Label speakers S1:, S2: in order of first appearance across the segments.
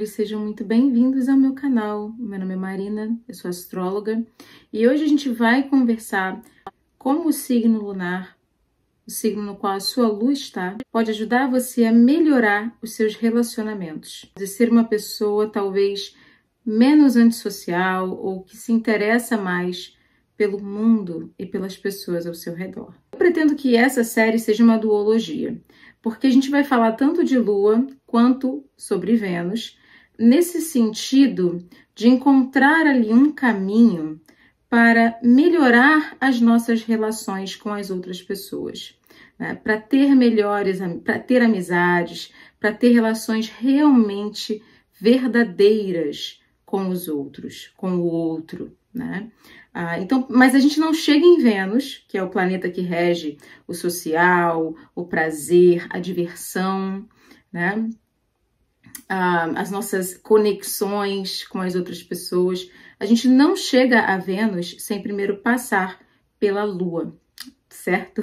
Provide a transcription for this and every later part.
S1: astrólogos, sejam muito bem-vindos ao meu canal. Meu nome é Marina, eu sou astróloga e hoje a gente vai conversar como o signo lunar, o signo no qual a sua lua está, pode ajudar você a melhorar os seus relacionamentos. De ser uma pessoa talvez menos antissocial ou que se interessa mais pelo mundo e pelas pessoas ao seu redor. Eu pretendo que essa série seja uma duologia, porque a gente vai falar tanto de Lua quanto sobre Vênus, nesse sentido de encontrar ali um caminho para melhorar as nossas relações com as outras pessoas, né? Para ter amizades, para ter relações realmente verdadeiras com os outros, com o outro, né? Então, mas a gente não chega em Vênus, que é o planeta que rege o social, o prazer, a diversão, né? As nossas conexões com as outras pessoas. A gente não chega a Vênus sem primeiro passar pela Lua, certo?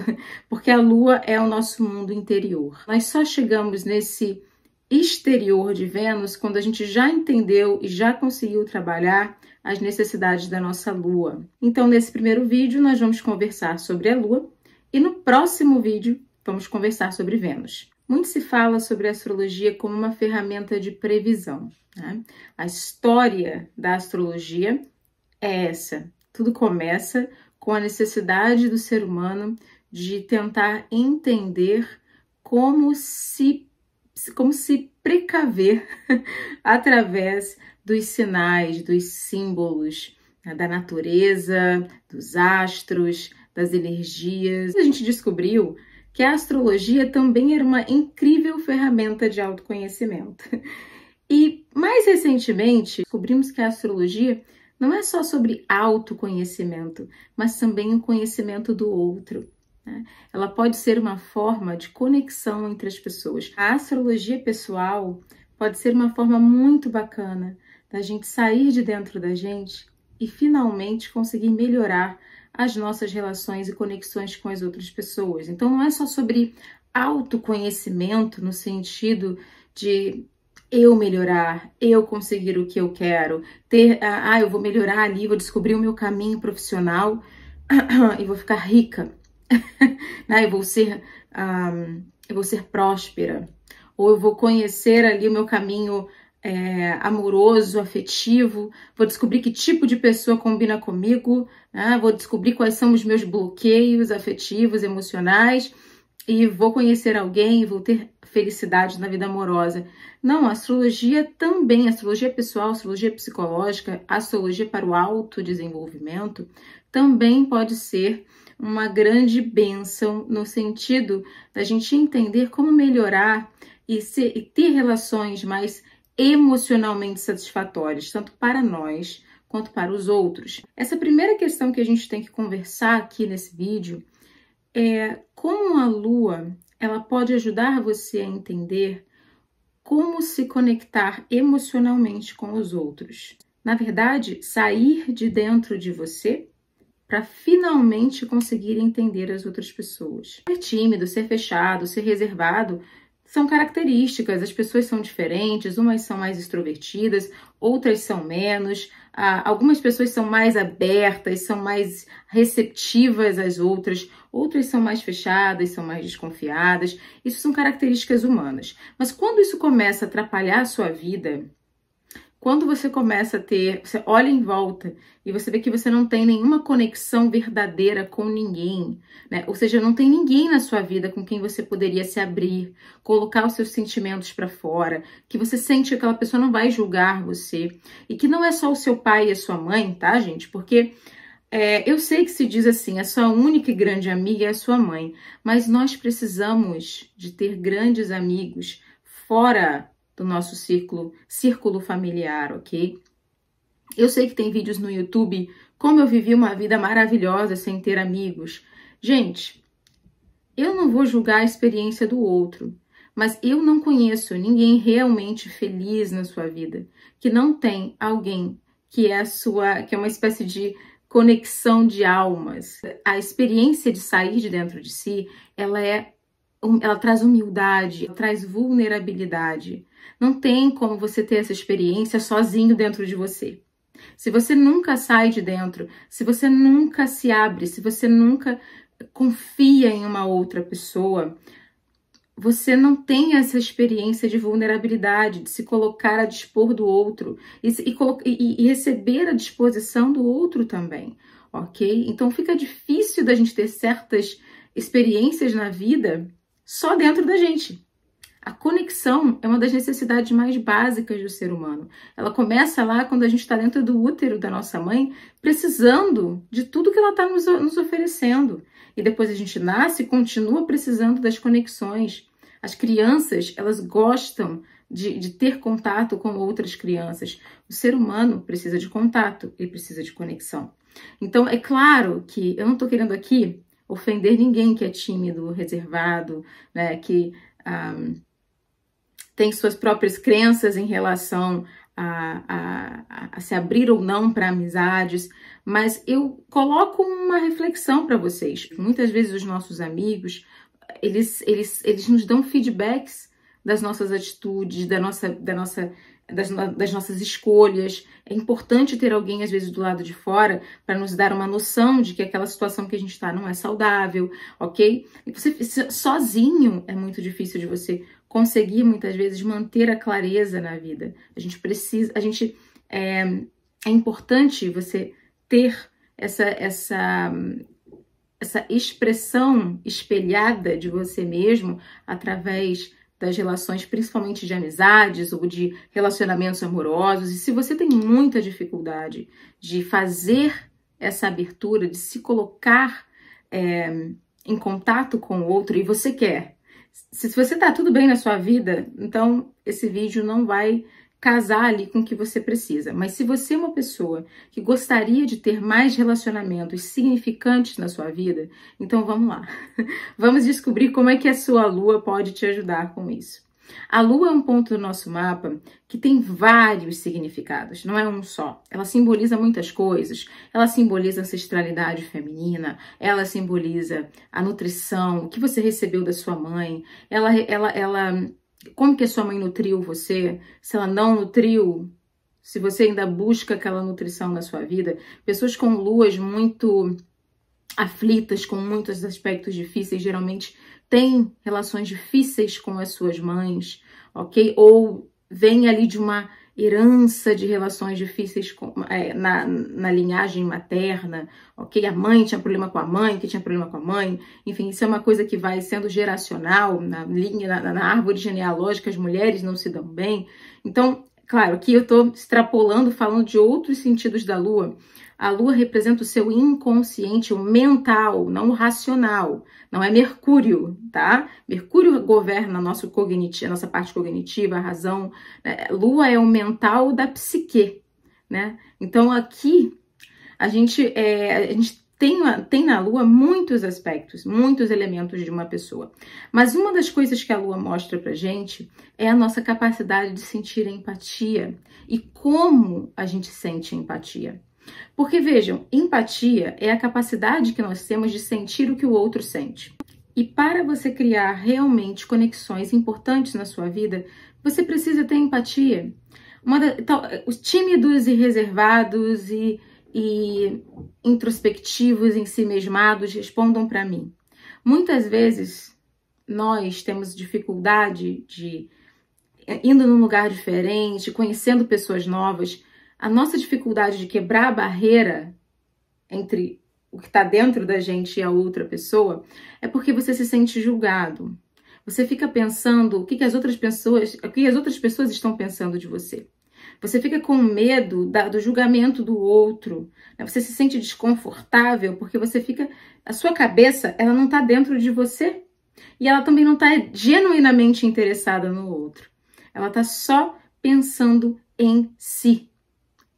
S1: Porque a Lua é o nosso mundo interior. Nós só chegamos nesse exterior de Vênus quando a gente já entendeu e já conseguiu trabalhar as necessidades da nossa Lua. Então, nesse primeiro vídeo, nós vamos conversar sobre a Lua e no próximo vídeo vamos conversar sobre Vênus. Muito se fala sobre a astrologia como uma ferramenta de previsão, né? A história da astrologia é essa. Tudo começa com a necessidade do ser humano de tentar entender como se precaver através dos sinais, dos símbolos, né, da natureza, dos astros, das energias. A gente descobriu que a astrologia também era uma incrível ferramenta de autoconhecimento. E mais recentemente, descobrimos que a astrologia não é só sobre autoconhecimento, mas também o conhecimento do outro, né? Ela pode ser uma forma de conexão entre as pessoas. A astrologia pessoal pode ser uma forma muito bacana da gente sair de dentro da gente e finalmente conseguir melhorar as nossas relações e conexões com as outras pessoas. Então não é só sobre autoconhecimento no sentido de eu melhorar, eu conseguir o que eu quero, eu vou melhorar ali, vou descobrir o meu caminho profissional e vou ficar rica, né? Eu vou ser próspera, ou eu vou conhecer ali o meu caminho amoroso, afetivo, vou descobrir que tipo de pessoa combina comigo, né? Vou descobrir quais são os meus bloqueios afetivos, emocionais, e vou conhecer alguém e vou ter felicidade na vida amorosa. Não, a astrologia também, a astrologia pessoal, a astrologia psicológica, a astrologia para o autodesenvolvimento, também pode ser uma grande bênção no sentido da gente entender como melhorar e ter relações mais emocionalmente satisfatórias, tanto para nós quanto para os outros. Essa primeira questão que a gente tem que conversar aqui nesse vídeo é como a Lua ela pode ajudar você a entender como se conectar emocionalmente com os outros. Na verdade, sair de dentro de você para finalmente conseguir entender as outras pessoas. Ser tímido, ser fechado, ser reservado são características, as pessoas são diferentes, umas são mais extrovertidas, outras são menos, algumas pessoas são mais abertas, são mais receptivas às outras, outras são mais fechadas, são mais desconfiadas. Isso são características humanas. Mas quando isso começa a atrapalhar a sua vida, quando você começa a você olha em volta e você vê que você não tem nenhuma conexão verdadeira com ninguém, né? Ou seja, não tem ninguém na sua vida com quem você poderia se abrir, colocar os seus sentimentos para fora, que você sente que aquela pessoa não vai julgar você, e que não é só o seu pai e a sua mãe, tá, gente? Porque eu sei que se diz assim, a sua única e grande amiga é a sua mãe, mas nós precisamos de ter grandes amigos fora do nosso círculo familiar, ok? Eu sei que tem vídeos no YouTube como eu vivi uma vida maravilhosa sem ter amigos. Gente, eu não vou julgar a experiência do outro, mas eu não conheço ninguém realmente feliz na sua vida que não tem alguém que é uma espécie de conexão de almas. A experiência de sair de dentro de si, ela é ela traz humildade, ela traz vulnerabilidade. Não tem como você ter essa experiência sozinho dentro de você. Se você nunca sai de dentro, se você nunca se abre, se você nunca confia em uma outra pessoa, você não tem essa experiência de vulnerabilidade, de se colocar a dispor do outro e receber a disposição do outro também, ok? Então fica difícil da gente ter certas experiências na vida só dentro da gente. A conexão é uma das necessidades mais básicas do ser humano. Ela começa lá quando a gente está dentro do útero da nossa mãe, precisando de tudo que ela está nos oferecendo. E depois a gente nasce e continua precisando das conexões. As crianças, elas gostam de ter contato com outras crianças. O ser humano precisa de contato e precisa de conexão. Então, é claro que eu não estou querendo aqui ofender ninguém que é tímido, reservado, né, que tem suas próprias crenças em relação a se abrir ou não para amizades, mas eu coloco uma reflexão para vocês. Muitas vezes os nossos amigos, eles nos dão feedbacks das nossas atitudes, das nossas escolhas. É importante ter alguém, às vezes, do lado de fora para nos dar uma noção de que aquela situação que a gente está não é saudável, ok? E você sozinho é muito difícil de você conseguir, muitas vezes, manter a clareza na vida. É importante você ter essa expressão espelhada de você mesmo através das relações, principalmente de amizades ou de relacionamentos amorosos. E se você tem muita dificuldade de fazer essa abertura, de se colocar em contato com o outro, e você quer, se você tá tudo bem na sua vida, então esse vídeo não vai casar ali com o que você precisa. Mas se você é uma pessoa que gostaria de ter mais relacionamentos significantes na sua vida, então vamos lá. Vamos descobrir como é que a sua lua pode te ajudar com isso. A lua é um ponto do nosso mapa que tem vários significados, não é um só. Ela simboliza muitas coisas. Ela simboliza a ancestralidade feminina, ela simboliza a nutrição, o que você recebeu da sua mãe, como que a sua mãe nutriu você, se ela não nutriu, se você ainda busca aquela nutrição na sua vida. Pessoas com luas muito aflitas, com muitos aspectos difíceis, geralmente têm relações difíceis com as suas mães, ok? Ou vem ali de uma herança de relações difíceis na linhagem materna, ok? A mãe tinha problema com a mãe, que tinha problema com a mãe. Enfim, isso é uma coisa que vai sendo geracional, na árvore genealógica, as mulheres não se dão bem. Então, claro, aqui eu estou extrapolando, falando de outros sentidos da lua. A lua representa o seu inconsciente, o mental, não o racional. Não é Mercúrio, tá? Mercúrio governa a nossa parte cognitiva, a razão. Né? Lua é o mental da psique, né? Então aqui a gente tem na lua muitos aspectos, muitos elementos de uma pessoa. Mas uma das coisas que a lua mostra pra gente é a nossa capacidade de sentir empatia. E como a gente sente empatia. Porque, vejam, empatia é a capacidade que nós temos de sentir o que o outro sente. E para você criar realmente conexões importantes na sua vida, você precisa ter empatia. Os tímidos e reservados e introspectivos, ensimesmados, respondam para mim. Muitas vezes, nós temos dificuldade de indo num lugar diferente, conhecendo pessoas novas. A nossa dificuldade de quebrar a barreira entre o que está dentro da gente e a outra pessoa é porque você se sente julgado. Você fica pensando o que as outras pessoas estão pensando de você. Você fica com medo do julgamento do outro. Você se sente desconfortável porque a sua cabeça, ela não está dentro de você e ela também não está genuinamente interessada no outro. Ela está só pensando em si.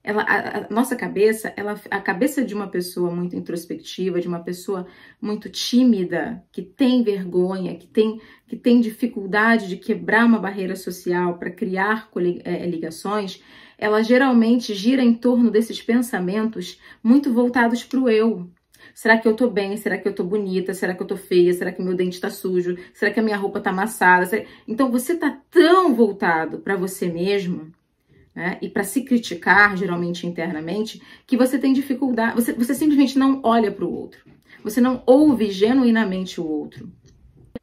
S1: A nossa cabeça, a cabeça de uma pessoa muito introspectiva, de uma pessoa muito tímida, que tem vergonha, que tem dificuldade de quebrar uma barreira social para criar ligações, ela geralmente gira em torno desses pensamentos muito voltados para o eu. Será que eu tô bem? Será que eu tô bonita? Será que eu tô feia? Será que meu dente tá sujo? Será que a minha roupa tá amassada? Então você tá tão voltado para você mesmo, né? E para se criticar, geralmente internamente, que você tem dificuldade, você simplesmente não olha para o outro. Você não ouve genuinamente o outro.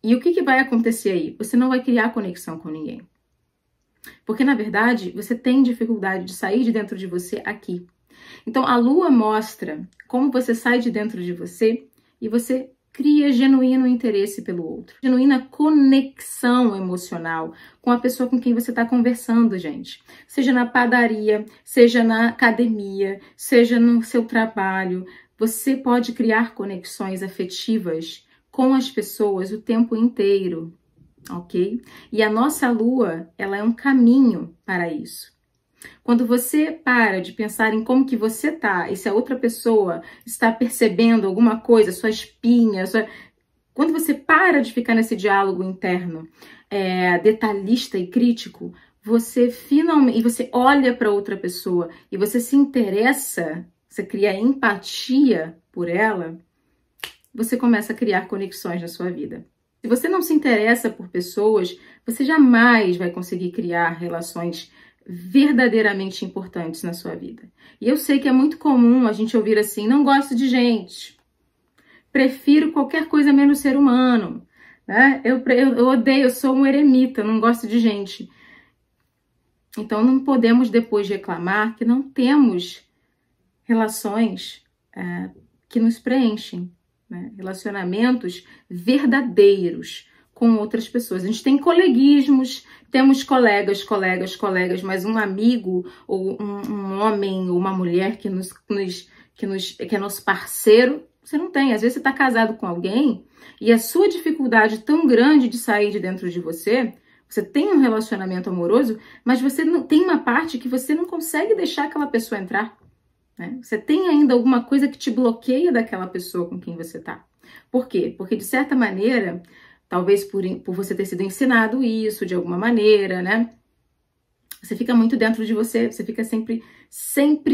S1: E o que vai acontecer aí? Você não vai criar conexão com ninguém. Porque, na verdade, você tem dificuldade de sair de dentro de você aqui. Então, a Lua mostra como você sai de dentro de você e você cria genuíno interesse pelo outro. Genuína conexão emocional com a pessoa com quem você está conversando, gente. Seja na padaria, seja na academia, seja no seu trabalho. Você pode criar conexões afetivas com as pessoas o tempo inteiro, ok? E a nossa Lua, ela é um caminho para isso. Quando você para de pensar em como que você tá, e se a outra pessoa está percebendo alguma coisa, sua espinha, quando você para de ficar nesse diálogo interno detalhista e crítico, você finalmente, e você olha para outra pessoa e você se interessa, você cria empatia por ela, você começa a criar conexões na sua vida. Se você não se interessa por pessoas, você jamais vai conseguir criar relações verdadeiramente importantes na sua vida. E eu sei que é muito comum a gente ouvir assim, não gosto de gente, prefiro qualquer coisa menos ser humano, né? Eu odeio, eu sou um eremita, não gosto de gente. Então não podemos depois reclamar que não temos relações que nos preenchem, né? Relacionamentos verdadeiros com outras pessoas. A gente tem coleguismos, temos colegas, mas um amigo ou um homem ou uma mulher que é nosso parceiro, você não tem. Às vezes você está casado com alguém e a sua dificuldade tão grande de sair de dentro de você, você tem um relacionamento amoroso, mas você não tem uma parte que você não consegue deixar aquela pessoa entrar. Né? Você tem ainda alguma coisa que te bloqueia daquela pessoa com quem você está. Por quê? Porque, de certa maneira, talvez por você ter sido ensinado isso de alguma maneira, né? Você fica muito dentro de você, você fica sempre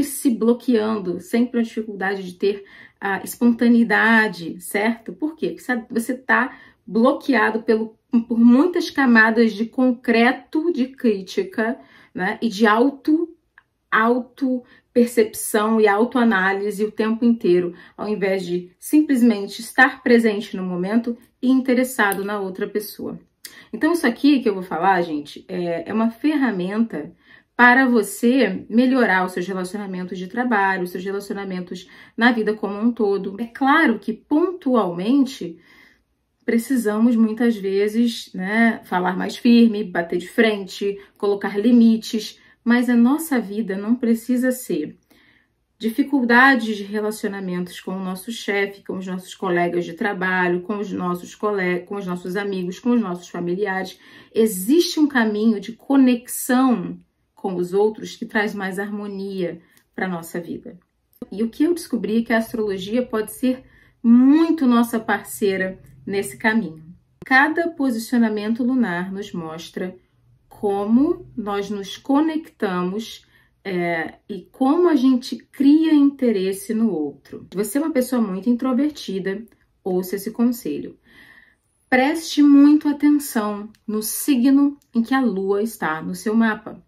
S1: se bloqueando, sempre a dificuldade de ter a espontaneidade, certo? Por quê? Porque você está bloqueado por muitas camadas de concreto de crítica, né? E de auto-percepção e autoanálise o tempo inteiro, ao invés de simplesmente estar presente no momento e interessado na outra pessoa. Então, isso aqui que eu vou falar, gente, é uma ferramenta para você melhorar os seus relacionamentos de trabalho, os seus relacionamentos na vida como um todo. É claro que, pontualmente, precisamos muitas vezes, né, falar mais firme, bater de frente, colocar limites, mas a nossa vida não precisa ser dificuldades de relacionamentos com o nosso chefe, com os nossos colegas de trabalho, com os nossos amigos, com os nossos familiares. Existe um caminho de conexão com os outros que traz mais harmonia para a nossa vida. E o que eu descobri é que a astrologia pode ser muito nossa parceira nesse caminho. Cada posicionamento lunar nos mostra como nós nos conectamos e como a gente cria interesse no outro. Se você é uma pessoa muito introvertida, ouça esse conselho. Preste muito atenção no signo em que a Lua está no seu mapa.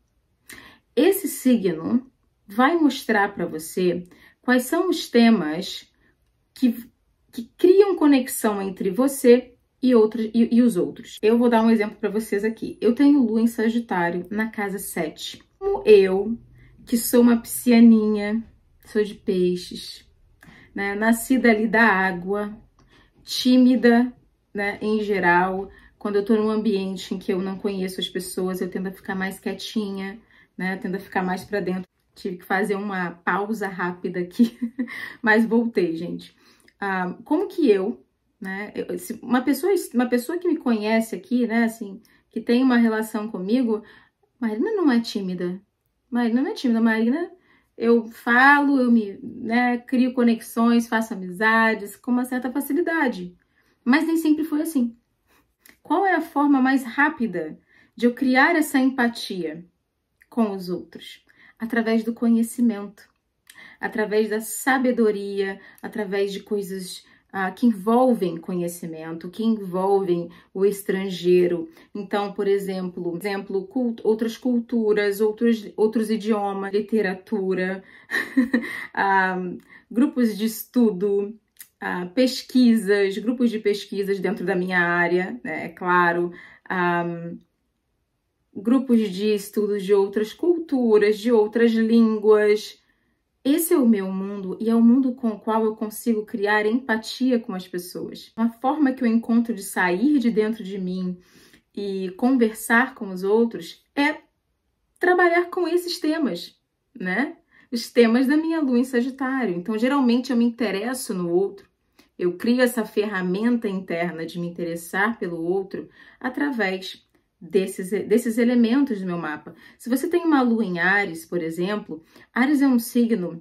S1: Esse signo vai mostrar para você quais são os temas que criam conexão entre você e os outros. Eu vou dar um exemplo para vocês aqui. Eu tenho Lua em Sagitário na casa 7. Como eu, que sou uma piscianinha, sou de peixes, né? Nascida ali da água, tímida, né? Em geral, quando eu tô num ambiente em que eu não conheço as pessoas, eu tendo a ficar mais quietinha, né? Tendo a ficar mais para dentro. Tive que fazer uma pausa rápida aqui, mas voltei, gente. Como que eu, né? Uma pessoa que me conhece aqui, né? Assim, que tem uma relação comigo, Marina não é tímida. Marina não é tímida, Marina, eu falo, crio conexões, faço amizades com uma certa facilidade. Mas nem sempre foi assim. Qual é a forma mais rápida de eu criar essa empatia com os outros? Através do conhecimento. através da sabedoria, através de coisas que envolvem conhecimento, que envolvem o estrangeiro. Então, por exemplo, outras culturas, outros idiomas, literatura, grupos de estudo, pesquisas, grupos de pesquisas dentro da minha área, né, é claro, grupos de estudos de outras culturas, de outras línguas. Esse é o meu mundo e é o mundo com o qual eu consigo criar empatia com as pessoas. Uma forma que eu encontro de sair de dentro de mim e conversar com os outros é trabalhar com esses temas, né? Os temas da minha lua em Sagitário. Então, geralmente eu me interesso no outro. Eu crio essa ferramenta interna de me interessar pelo outro através desses elementos do meu mapa. Se você tem uma lua em Áries, por exemplo, Áries é um signo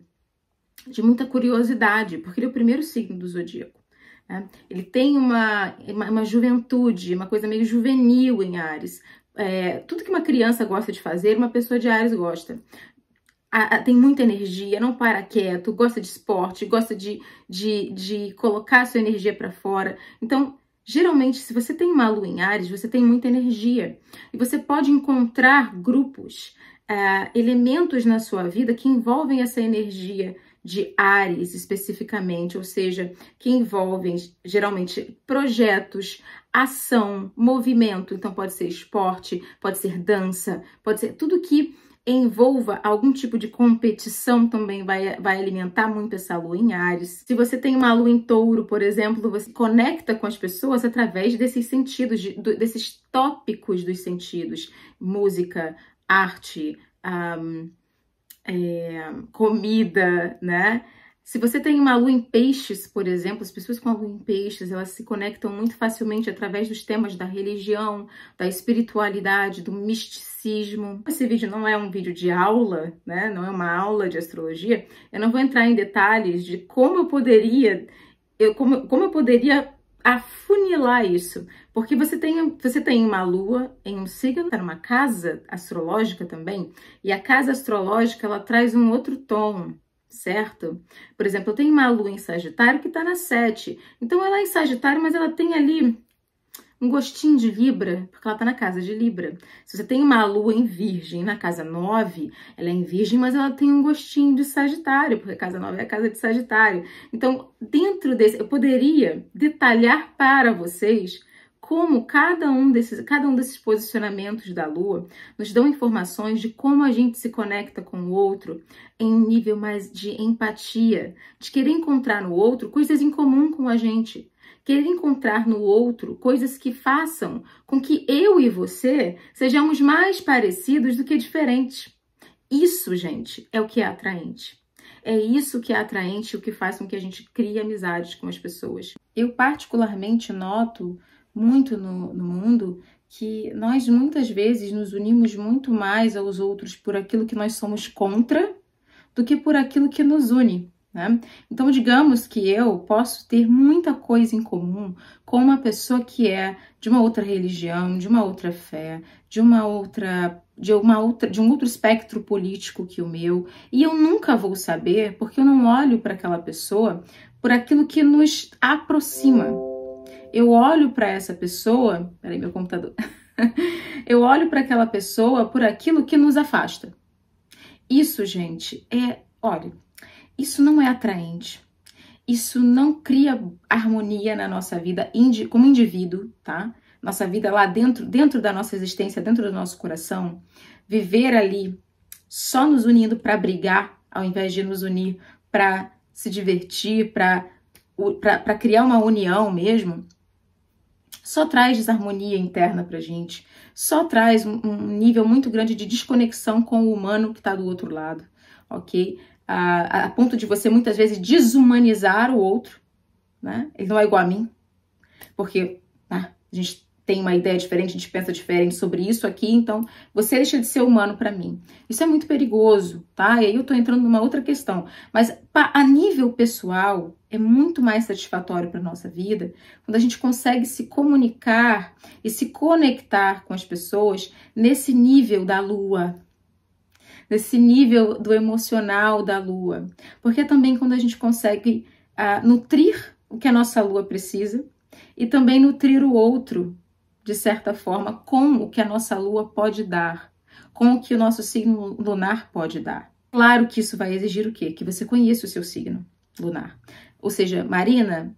S1: de muita curiosidade, porque ele é o primeiro signo do zodíaco, né? Ele tem uma juventude, uma coisa meio juvenil em Áries. Tudo que uma criança gosta de fazer, uma pessoa de Áries gosta. Tem muita energia, não para quieto, gosta de esporte, gosta de colocar a sua energia para fora. Então, geralmente, se você tem uma lua em Áries, você tem muita energia. E você pode encontrar grupos, elementos na sua vida que envolvem essa energia de Áries especificamente, ou seja, que envolvem geralmente projetos, ação, movimento. Então, pode ser esporte, pode ser dança, pode ser tudo que envolva algum tipo de competição também vai alimentar muito essa lua em Áries. Se você tem uma lua em Touro, por exemplo, você conecta com as pessoas através desses sentidos, desses tópicos dos sentidos. Música, arte, comida, né? Se você tem uma lua em Peixes, por exemplo, as pessoas com a lua em Peixes, elas se conectam muito facilmente através dos temas da religião, da espiritualidade, do misticismo. Esse vídeo não é um vídeo de aula, né? Não é uma aula de astrologia. Eu não vou entrar em detalhes de como eu poderia afunilar isso, porque você tem uma lua em um signo, tá numa casa astrológica também, e a casa astrológica ela traz um outro tom, certo? Por exemplo, eu tenho uma lua em Sagitário que tá na 7, então ela é em Sagitário, mas ela tem ali um gostinho de Libra, porque ela tá na casa de Libra. Se você tem uma lua em Virgem na casa 9, ela é em Virgem, mas ela tem um gostinho de Sagitário, porque a casa 9 é a casa de Sagitário. Então, dentro desse, eu poderia detalhar para vocês como cada um desses posicionamentos da Lua nos dão informações de como a gente se conecta com o outro em um nível mais de empatia, de querer encontrar no outro coisas em comum com a gente. Querer encontrar no outro coisas que façam com que eu e você sejamos mais parecidos do que diferentes. Isso, gente, é o que é atraente. É isso que é atraente e o que faz com que a gente crie amizades com as pessoas. Eu particularmente noto muito no mundo que nós muitas vezes nos unimos muito mais aos outros por aquilo que nós somos contra do que por aquilo que nos une, né? Então, digamos que eu posso ter muita coisa em comum com uma pessoa que é de uma outra religião, de uma outra fé, de um outro espectro político que o meu, e eu nunca vou saber porque eu não olho para aquela pessoa por aquilo que nos aproxima. Eu olho para essa pessoa, peraí, meu computador. Eu olho para aquela pessoa por aquilo que nos afasta. Isso, gente, olha, isso não é atraente. Isso não cria harmonia na nossa vida como indivíduo, tá? Nossa vida lá dentro da nossa existência, dentro do nosso coração, viver ali só nos unindo para brigar, ao invés de nos unir para se divertir, para criar uma união mesmo, só traz desarmonia interna pra gente, só traz um nível muito grande de desconexão com o humano que tá do outro lado, ok? A ponto de você muitas vezes desumanizar o outro, né? Ele não é igual a mim, porque a gente tem uma ideia diferente, a gente pensa diferente sobre isso aqui, então você deixa de ser humano para mim. Isso é muito perigoso, tá? E aí eu tô entrando numa outra questão, mas a nível pessoal é muito mais satisfatório para nossa vida quando a gente consegue se comunicar e se conectar com as pessoas nesse nível da Lua. desse nível do emocional da lua. Porque é também quando a gente consegue nutrir o que a nossa lua precisa e também nutrir o outro, de certa forma, com o que a nossa lua pode dar, com o que o nosso signo lunar pode dar. Claro que isso vai exigir o quê? Que você conheça o seu signo lunar. Ou seja, Marina,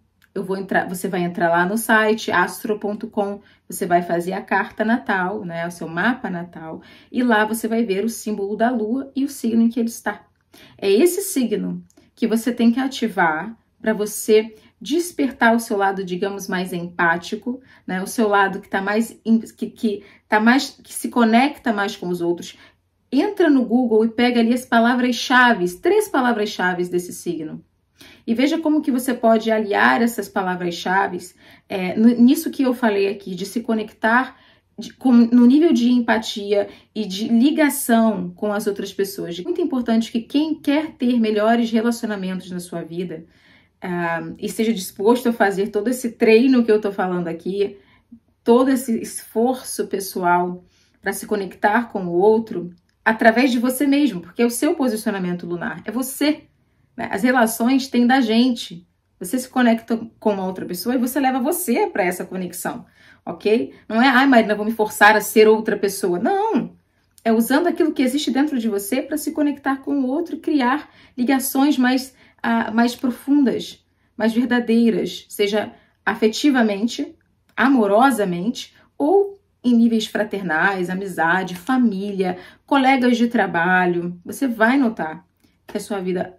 S1: você vai entrar lá no site astro.com, você vai fazer a carta natal, né, o seu mapa natal, e lá você vai ver o símbolo da lua e o signo em que ele está. É esse signo que você tem que ativar para você despertar o seu lado, digamos, mais empático, né, o seu lado que tá mais que se conecta mais com os outros. Entra no Google e pega ali as palavras-chave, 3 palavras-chave desse signo. E veja como que você pode aliar essas palavras-chave nisso que eu falei aqui, de se conectar no nível de empatia e de ligação com as outras pessoas. É muito importante que quem quer ter melhores relacionamentos na sua vida e esteja disposto a fazer todo esse treino que eu tô falando aqui, todo esse esforço pessoal para se conectar com o outro através de você mesmo, porque é o seu posicionamento lunar, é você. As relações têm da gente. Você se conecta com uma outra pessoa e você leva você para essa conexão, ok? Não é, Marina, vou me forçar a ser outra pessoa. Não! É usando aquilo que existe dentro de você para se conectar com o outro e criar ligações mais profundas, mais verdadeiras, seja afetivamente, amorosamente ou em níveis fraternais, amizade, família, colegas de trabalho. Você vai notar que a sua vida,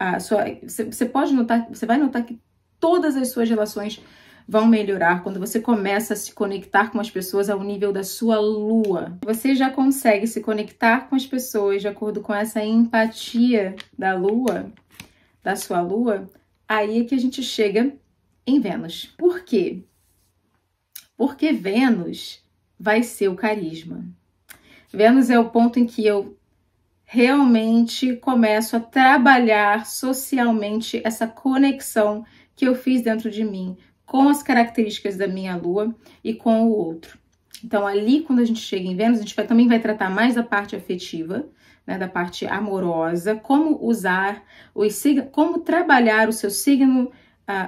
S1: você vai notar que todas as suas relações vão melhorar quando você começa a se conectar com as pessoas ao nível da sua lua. Você já consegue se conectar com as pessoas de acordo com essa empatia da lua, da sua lua, aí é que a gente chega em Vênus. Por quê? Porque Vênus vai ser o carisma. Vênus é o ponto em que eu realmente começo a trabalhar socialmente essa conexão que eu fiz dentro de mim com as características da minha lua e com o outro. Então, ali, quando a gente chega em Vênus, a gente também vai tratar mais da parte afetiva, né, da parte amorosa, como usar como trabalhar o seu signo,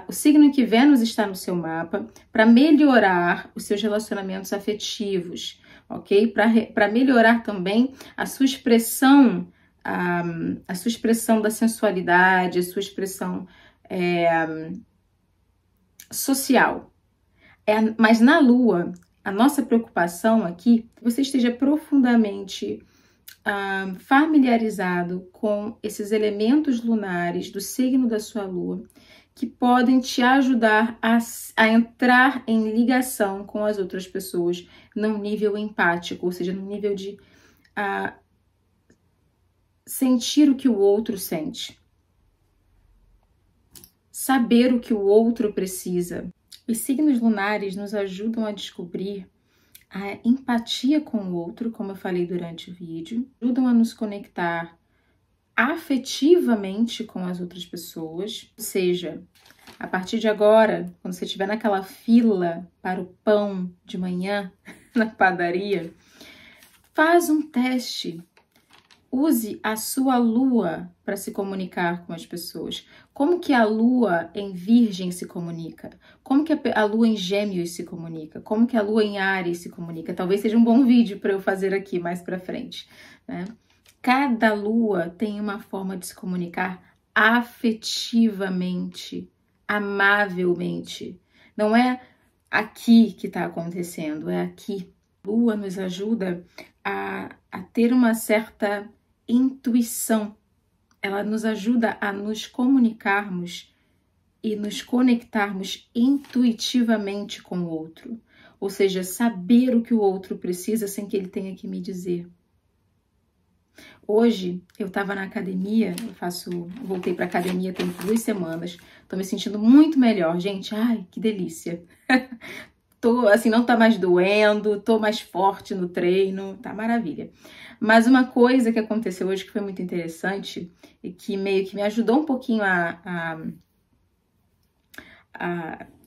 S1: o signo em que Vênus está no seu mapa, para melhorar os seus relacionamentos afetivos, ok? Para melhorar também a sua expressão, a sua expressão da sensualidade, a sua expressão social. Mas na Lua, a nossa preocupação aqui é que você esteja profundamente familiarizado com esses elementos lunares do signo da sua Lua, que podem te ajudar a entrar em ligação com as outras pessoas num nível empático, ou seja, num nível de sentir o que o outro sente, saber o que o outro precisa. Os signos lunares nos ajudam a descobrir a empatia com o outro, como eu falei durante o vídeo, ajudam a nos conectar afetivamente com as outras pessoas, ou seja, a partir de agora, quando você estiver naquela fila para o pão de manhã na padaria, faz um teste. Use a sua lua para se comunicar com as pessoas. Como que a lua em Virgem se comunica? Como que a lua em Gêmeos se comunica? Como que a lua em Áries se comunica? Talvez seja um bom vídeo para eu fazer aqui mais para frente, né? Cada lua tem uma forma de se comunicar afetivamente, amavelmente. Não é aqui que está acontecendo, é aqui. A lua nos ajuda a ter uma certa intuição. Ela nos ajuda a nos comunicarmos e nos conectarmos intuitivamente com o outro. Ou seja, saber o que o outro precisa sem que ele tenha que me dizer. Hoje eu estava na academia, voltei para academia tem 2 semanas, tô me sentindo muito melhor, gente, ai, que delícia. Tô, assim, não tá mais doendo, tô mais forte no treino, tá maravilha. Mas uma coisa que aconteceu hoje que foi muito interessante e que meio que me ajudou um pouquinho a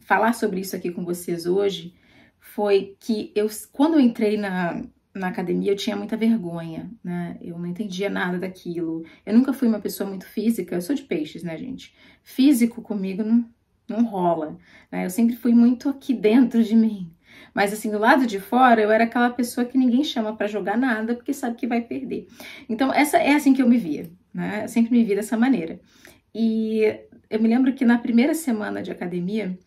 S1: falar sobre isso aqui com vocês hoje, foi que quando eu entrei na academia eu tinha muita vergonha, né? Eu não entendia nada daquilo. Eu nunca fui uma pessoa muito física. Eu sou de peixes, né, gente? Físico comigo não rola, né? Eu sempre fui muito aqui dentro de mim. Mas assim, do lado de fora, eu era aquela pessoa que ninguém chama pra jogar nada, porque sabe que vai perder. Então, essa é assim que eu me via, né? Eu sempre me vi dessa maneira. E eu me lembro que na primeira semana de academia,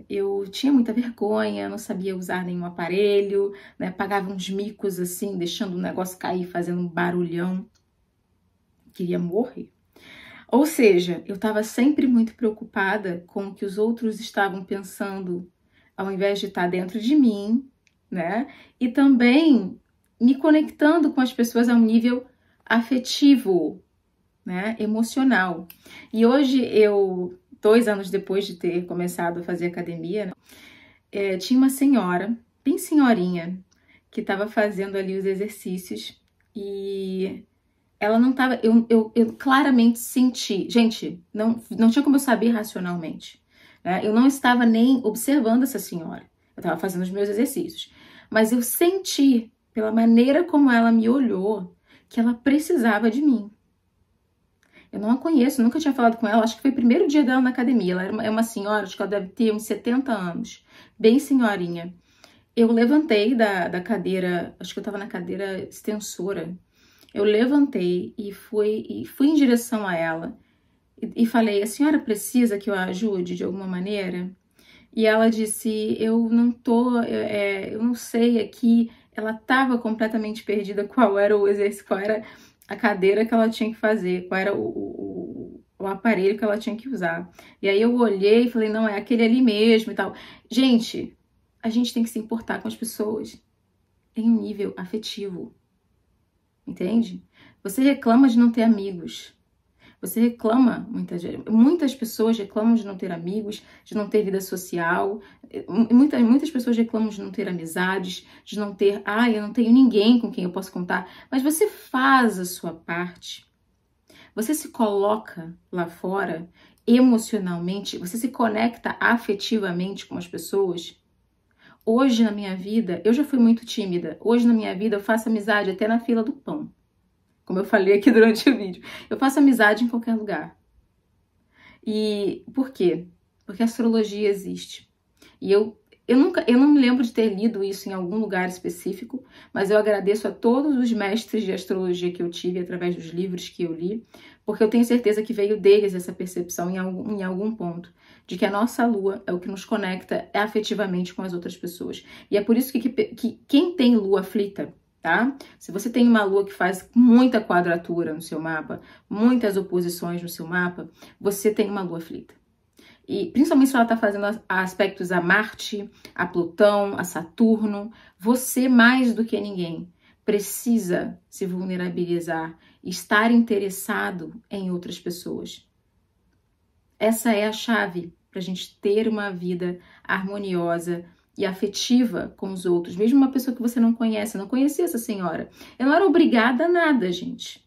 S1: eu tinha muita vergonha, não sabia usar nenhum aparelho, né? Pagava uns micos assim, deixando o negócio cair, fazendo um barulhão. Queria morrer. Ou seja, eu estava sempre muito preocupada com o que os outros estavam pensando, ao invés de estar dentro de mim, né? E também me conectando com as pessoas a um nível afetivo, né? Emocional. E hoje eu, 2 anos depois de ter começado a fazer academia, né, tinha uma senhora, bem senhorinha, que estava fazendo ali os exercícios e ela não estava. Eu claramente senti, gente, não tinha como eu saber racionalmente, né? Eu não estava nem observando essa senhora, eu estava fazendo os meus exercícios, mas eu senti, pela maneira como ela me olhou, que ela precisava de mim. Eu não a conheço, nunca tinha falado com ela, acho que foi o primeiro dia dela na academia. Ela é uma senhora, acho que ela deve ter uns 70 anos, bem senhorinha. Eu levantei da cadeira, acho que eu tava na cadeira extensora. Eu levantei e fui em direção a ela e falei: a senhora precisa que eu a ajude de alguma maneira? E ela disse: eu não sei aqui. Ela estava completamente perdida qual era o exercício, qual era a cadeira que ela tinha que fazer, qual era o aparelho que ela tinha que usar. E aí eu olhei e falei: não, é aquele ali mesmo e tal. Gente, a gente tem que se importar com as pessoas em um nível afetivo, entende? Você reclama de não ter amigos. Você reclama, muitas pessoas reclamam de não ter amigos, de não ter vida social, muitas pessoas reclamam de não ter amizades, de não ter, eu não tenho ninguém com quem eu posso contar, mas você faz a sua parte, você se coloca lá fora emocionalmente, você se conecta afetivamente com as pessoas. Hoje na minha vida, eu já fui muito tímida, hoje na minha vida eu faço amizade até na fila do pão. Como eu falei aqui durante o vídeo. Eu faço amizade em qualquer lugar. E por quê? Porque a astrologia existe. E eu não me lembro de ter lido isso em algum lugar específico, mas eu agradeço a todos os mestres de astrologia que eu tive através dos livros que eu li, porque eu tenho certeza que veio deles essa percepção em algum ponto, de que a nossa lua é o que nos conecta afetivamente com as outras pessoas. E é por isso que quem tem lua aflita, tá? Se você tem uma lua que faz muita quadratura no seu mapa, muitas oposições no seu mapa, você tem uma lua aflita. E principalmente se ela está fazendo aspectos a Marte, a Plutão, a Saturno, você mais do que ninguém precisa se vulnerabilizar, estar interessado em outras pessoas. Essa é a chave para a gente ter uma vida harmoniosa e afetiva com os outros, mesmo uma pessoa que você não conhece. Eu não conhecia essa senhora. Eu não era obrigada a nada, gente.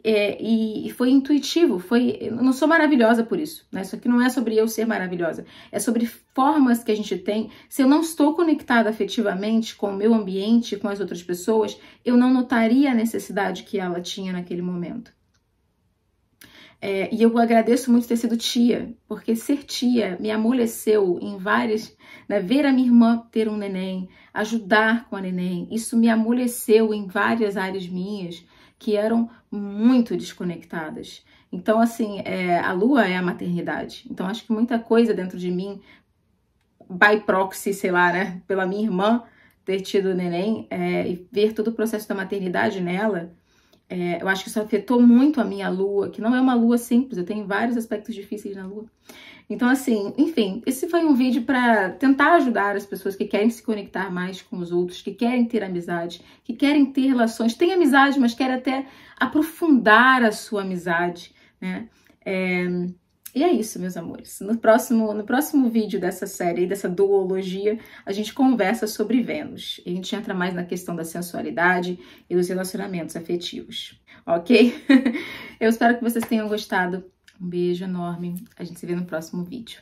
S1: E foi intuitivo, eu não sou maravilhosa por isso, né? Isso aqui não é sobre eu ser maravilhosa, é sobre formas que a gente tem. Se eu não estou conectada afetivamente com o meu ambiente, com as outras pessoas, eu não notaria a necessidade que ela tinha naquele momento. E eu agradeço muito ter sido tia, porque ser tia me amoleceu em várias, né, ver a minha irmã ter um neném, ajudar com a neném, isso me amoleceu em várias áreas minhas que eram muito desconectadas. Então, assim, a lua é a maternidade. Então, acho que muita coisa dentro de mim, by proxy, sei lá, né, pela minha irmã ter tido o neném, e ver todo o processo da maternidade nela, eu acho que isso afetou muito a minha lua, que não é uma lua simples, eu tenho vários aspectos difíceis na lua. Então, assim, enfim, esse foi um vídeo para tentar ajudar as pessoas que querem se conectar mais com os outros, que querem ter amizade, que querem ter relações, tem amizade, mas querem até aprofundar a sua amizade, né? E é isso, meus amores. No próximo vídeo dessa série, dessa duologia, a gente conversa sobre Vênus. E a gente entra mais na questão da sensualidade e dos relacionamentos afetivos, ok? Eu espero que vocês tenham gostado. Um beijo enorme. A gente se vê no próximo vídeo.